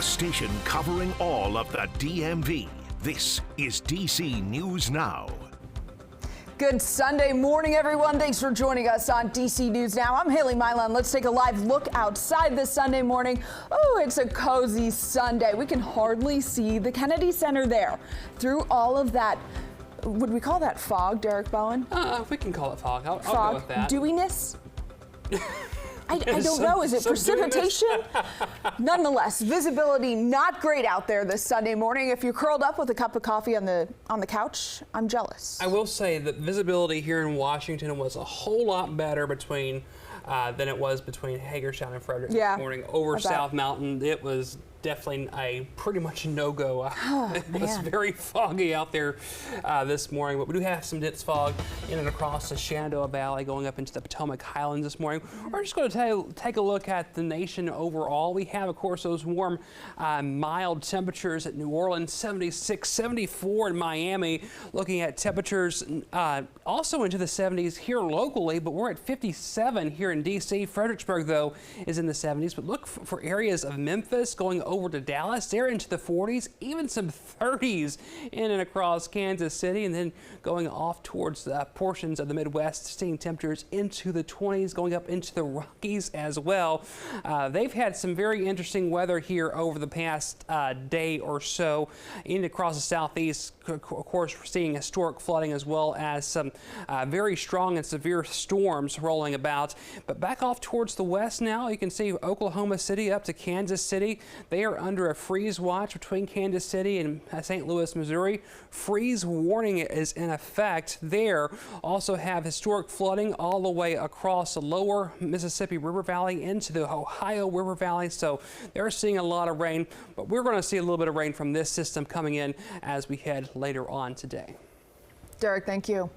station covering all of the DMV. This is DC News Now. Good Sunday morning, everyone. Thanks for joining us on DC News Now. I'm Haley Milan. Let's take a live look outside this Sunday morning. Oh, it's a cozy Sunday. We can hardly see the Kennedy Center there through all of that. Would we call that fog, Derek Bowen? We can call it fog. I'll fog. Go with that. Dewiness? I don't know. Is it precipitation? Nonetheless, visibility not great out there this Sunday morning. If you're curled up with a cup of coffee on the couch, I'm jealous. I will say that visibility here in Washington was a whole lot better than it was between Hagerstown and Frederick this morning. Over South Mountain, it was definitely a pretty much no-go. It was very foggy out there this morning, but we do have some dense fog in and across the Shenandoah Valley going up into the Potomac Highlands this morning. We're just going to take a look at the nation overall. We have, of course, those warm, mild temperatures at New Orleans, 76, 74 in Miami, looking at temperatures also into the 70s here locally, but we're at 57 here in D.C. Fredericksburg, though, is in the 70s, but look for areas of Memphis going over to Dallas. They're into the 40s, even some 30s in and across Kansas City, and then going off towards portions of the Midwest, seeing temperatures into the 20s, going up into the Rockies as well. They've had some very interesting weather here over the past day or so, in across the southeast. Of course, we're seeing historic flooding as well as some very strong and severe storms rolling about. But back off towards the west now, you can see Oklahoma City up to Kansas City. They are under a freeze watch between Kansas City and St. Louis, Missouri. Freeze warning is in effect there. Also have historic flooding all the way across the lower Mississippi River Valley into the Ohio River Valley. So they're seeing a lot of rain, but we're going to see a little bit of rain from this system coming in as we head later on today. Derek, thank you.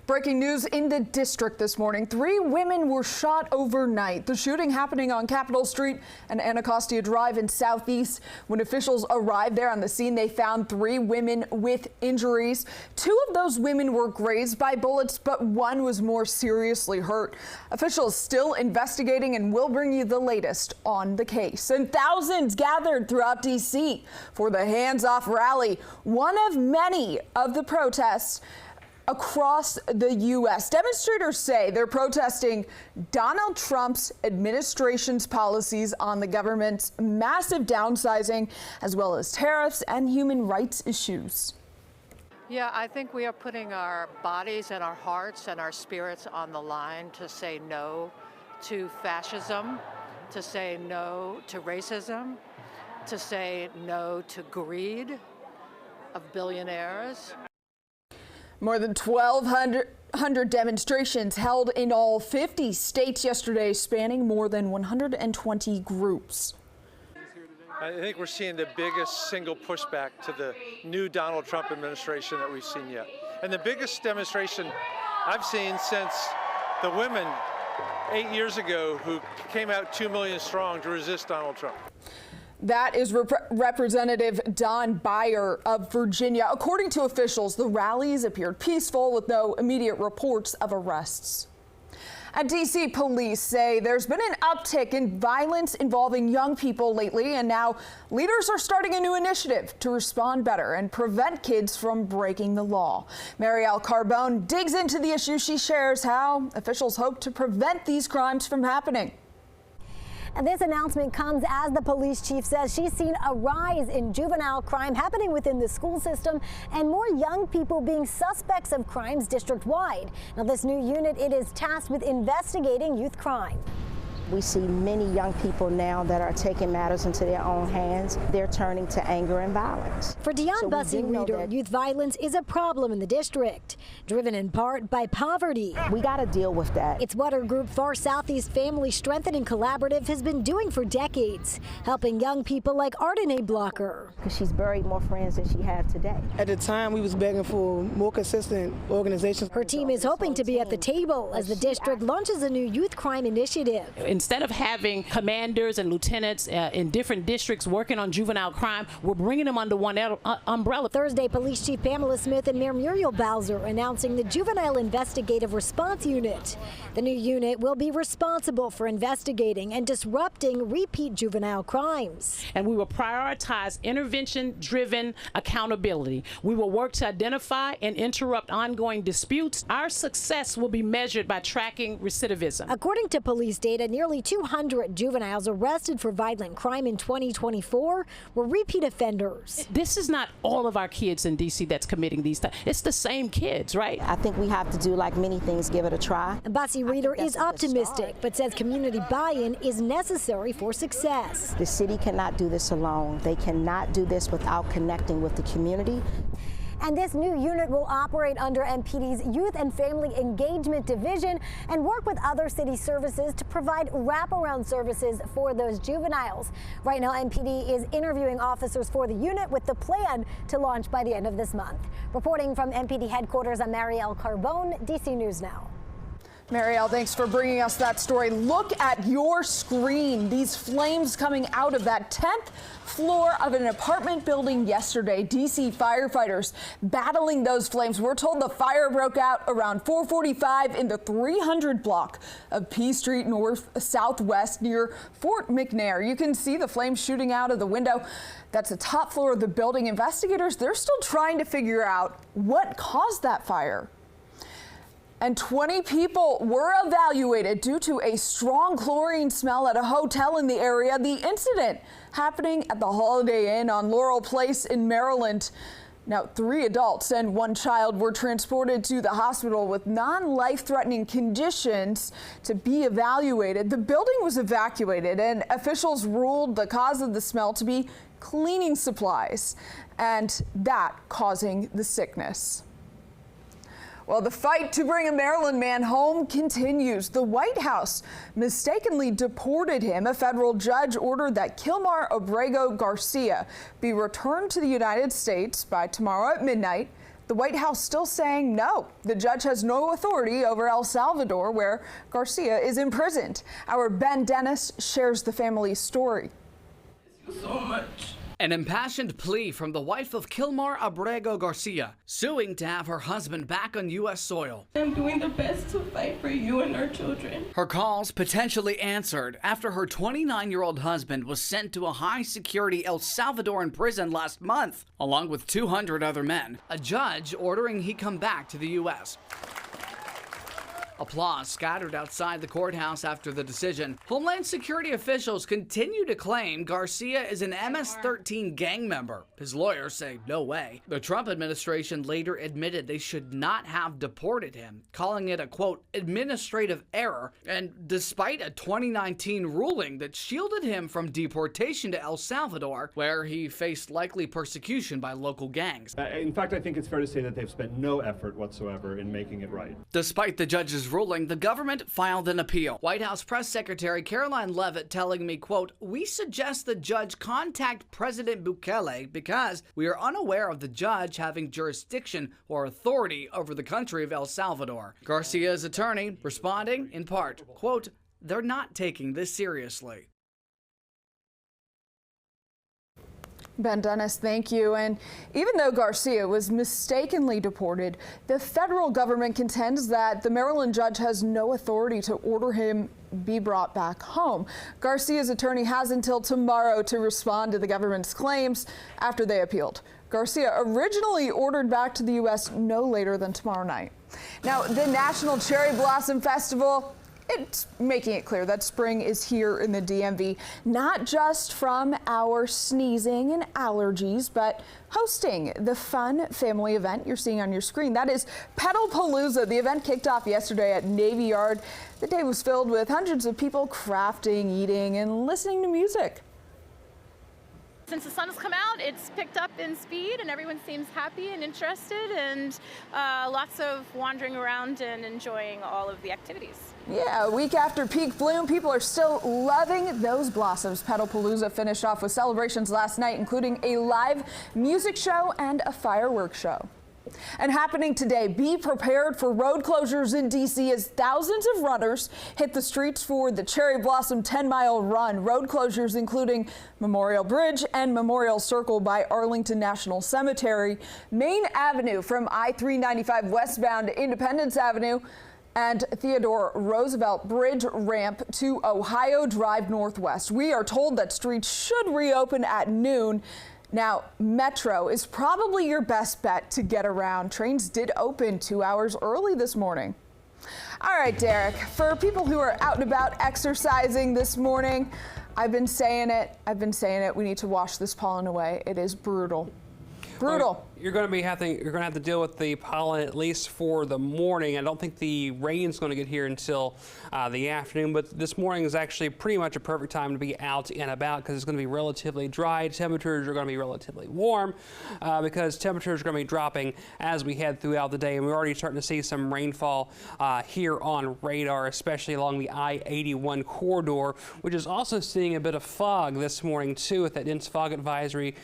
Breaking news in the district this morning. 3 women were shot overnight. The shooting happening on Capitol Street and Anacostia Drive in Southeast. When officials arrived there on the scene, they found 3 women with injuries. 2 of those women were grazed by bullets, but 1 was more seriously hurt. Officials still investigating and will bring you the latest on the case. And thousands gathered throughout D.C. for the Hands Off rally, one of many of the protests across the U.S. Demonstrators say they're protesting Donald Trump's administration's policies on the government's massive downsizing, as well as tariffs and human rights issues. Yeah, I think we are putting our bodies and our hearts and our spirits on the line to say no to fascism, to say no to racism, to say no to greed of billionaires. More than 1,200 demonstrations held in all 50 states yesterday, spanning more than 120 groups. I think we're seeing the biggest single pushback to the new Donald Trump administration that we've seen yet. And the biggest demonstration I've seen since the women 8 years ago who came out 2 million strong to resist Donald Trump. That is Representative Don Beyer of Virginia. According to officials, the rallies appeared peaceful with no immediate reports of arrests. And D.C. police say there's been an uptick in violence involving young people lately, and now leaders are starting a new initiative to respond better and prevent kids from breaking the law. Marielle Carbone digs into the issue. She shares how officials hope to prevent these crimes from happening. And this announcement comes as the police chief says she's seen a rise in juvenile crime happening within the school system and more young people being suspects of crimes district-wide. Now, this new unit, it is tasked with investigating youth crime. We see many young people now that are taking matters into their own hands. They're turning to anger and violence. For Dion Bussey Reader, youth violence is a problem in the district, driven in part by poverty. We got to deal with that. It's what her group Far Southeast Family Strengthening Collaborative has been doing for decades, helping young people like Ardenae Blocker. Because she's buried more friends than she had today. At the time, we was begging for more consistent organizations. Her team is hoping to be at the table as the district launches a new youth crime initiative. instead of having commanders and lieutenants in different districts working on juvenile crime, we're bringing them under one umbrella. Thursday, Police Chief Pamela Smith and Mayor Muriel Bowser announcing the Juvenile Investigative Response Unit. The new unit will be responsible for investigating and disrupting repeat juvenile crimes. And we will prioritize intervention-driven accountability. We will work to identify and interrupt ongoing disputes. Our success will be measured by tracking recidivism. According to police data, nearly 200 juveniles arrested for violent crime in 2024 were repeat offenders. This is not all of our kids in D.C. that's committing these things. It's the same kids, right? I think we have to do like many things, give it a try. Bassi Reeder is optimistic, but says community buy-in is necessary for success. The city cannot do this alone. They cannot do this without connecting with the community. And this new unit will operate under MPD's Youth and Family Engagement Division and work with other city services to provide wraparound services for those juveniles. Right now, MPD is interviewing officers for the unit with the plan to launch by the end of this month. Reporting from MPD headquarters, I'm Marielle Carbone, DC News Now. Marielle, thanks for bringing us that story. Look at your screen. These flames coming out of that 10th floor of an apartment building yesterday. D.C. firefighters battling those flames. We're told the fire broke out around 4:45 in the 300 block of P Street North Southwest near Fort McNair. You can see the flames shooting out of the window. That's the top floor of the building. Investigators, they're still trying to figure out what caused that fire. And 20 people were evaluated due to a strong chlorine smell at a hotel in the area. The incident happening at the Holiday Inn on Laurel Place in Maryland. Now, 3 adults and 1 child were transported to the hospital with non-life-threatening conditions to be evaluated. The building was evacuated, and officials ruled the cause of the smell to be cleaning supplies, and that causing the sickness. Well, the fight to bring a Maryland man home continues. The White House mistakenly deported him. A federal judge ordered that Kilmar Abrego Garcia be returned to the United States by tomorrow at midnight. The White House still saying no. The judge has no authority over El Salvador, where Garcia is imprisoned. Our Ben Dennis shares the family's story. Thank you so much. An impassioned plea from the wife of Kilmar Abrego Garcia, suing to have her husband back on U.S. soil. I'm doing the best to fight for you and our children. Her calls potentially answered after her 29-year-old husband was sent to a high-security El Salvadoran prison last month, along with 200 other men. A judge ordering he come back to the U.S. Applause scattered outside the courthouse after the decision. Homeland Security officials continue to claim Garcia is an MS-13 gang member. His lawyers say no way. The Trump administration later admitted they should not have deported him, calling it a, quote, administrative error. And despite a 2019 ruling that shielded him from deportation to El Salvador, where he faced likely persecution by local gangs. In fact, I think it's fair to say that they've spent no effort whatsoever in making it right. Despite the judge's ruling, the government filed an appeal. White House Press Secretary Caroline Leavitt telling me, quote, we suggest the judge contact President Bukele because we are unaware of the judge having jurisdiction or authority over the country of El Salvador. Garcia's attorney responding in part, quote, they're not taking this seriously. Ben Dennis, thank you. And even though Garcia was mistakenly deported, the federal government contends that the Maryland judge has no authority to order him be brought back home. Garcia's attorney has until tomorrow to respond to the government's claims after they appealed. Garcia originally ordered back to the U.S. no later than tomorrow night. Now, the National Cherry Blossom Festival, it's making it clear that spring is here in the DMV, not just from our sneezing and allergies, but hosting the fun family event you're seeing on your screen. That is Petalpalooza. The event kicked off yesterday at Navy Yard. The day was filled with hundreds of people crafting, eating, and listening to music. Since the sun has come out, it's picked up in speed and everyone seems happy and interested, and lots of wandering around and enjoying all of the activities. Yeah, a week after peak bloom, people are still loving those blossoms. Petalpalooza finished off with celebrations last night, including a live music show and a fireworks show. And happening today, be prepared for road closures in D.C. as thousands of runners hit the streets for the Cherry Blossom 10-mile run. Road closures including Memorial Bridge and Memorial Circle by Arlington National Cemetery, Main Avenue from I-395 westbound to Independence Avenue, and Theodore Roosevelt Bridge ramp to Ohio Drive Northwest. We are told that streets should reopen at noon. Now, Metro is probably your best bet to get around. Trains did open 2 hours early this morning. All right, Derek, for people who are out and about exercising this morning, I've been saying it. We need to wash this pollen away. It is brutal. Brutal. You're going to have to deal with the pollen at least for the morning. I don't think the rain's going to get here until the afternoon, but this morning is actually pretty much a perfect time to be out and about because it's going to be relatively dry. Temperatures are going to be relatively warm because temperatures are going to be dropping as we head throughout the day, and we're already starting to see some rainfall here on radar, especially along the I-81 corridor, which is also seeing a bit of fog this morning too, with that dense fog advisory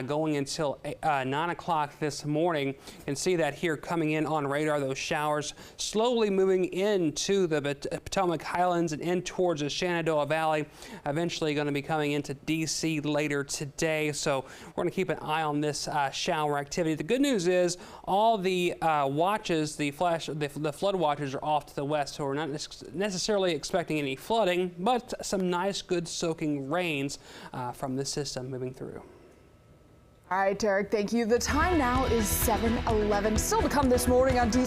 going until 9 o'clock this morning. You can see that here coming in on radar, those showers slowly moving into the Potomac Highlands and in towards the Shenandoah Valley, eventually going to be coming into D.C. later today. So we're going to keep an eye on this shower activity. The good news is all the watches, the flood watches are off to the west, so we're not necessarily expecting any flooding, but some nice good soaking rains from this system moving through. All right, Derek, thank you. The time now is 7:11. Still to come this morning on DC.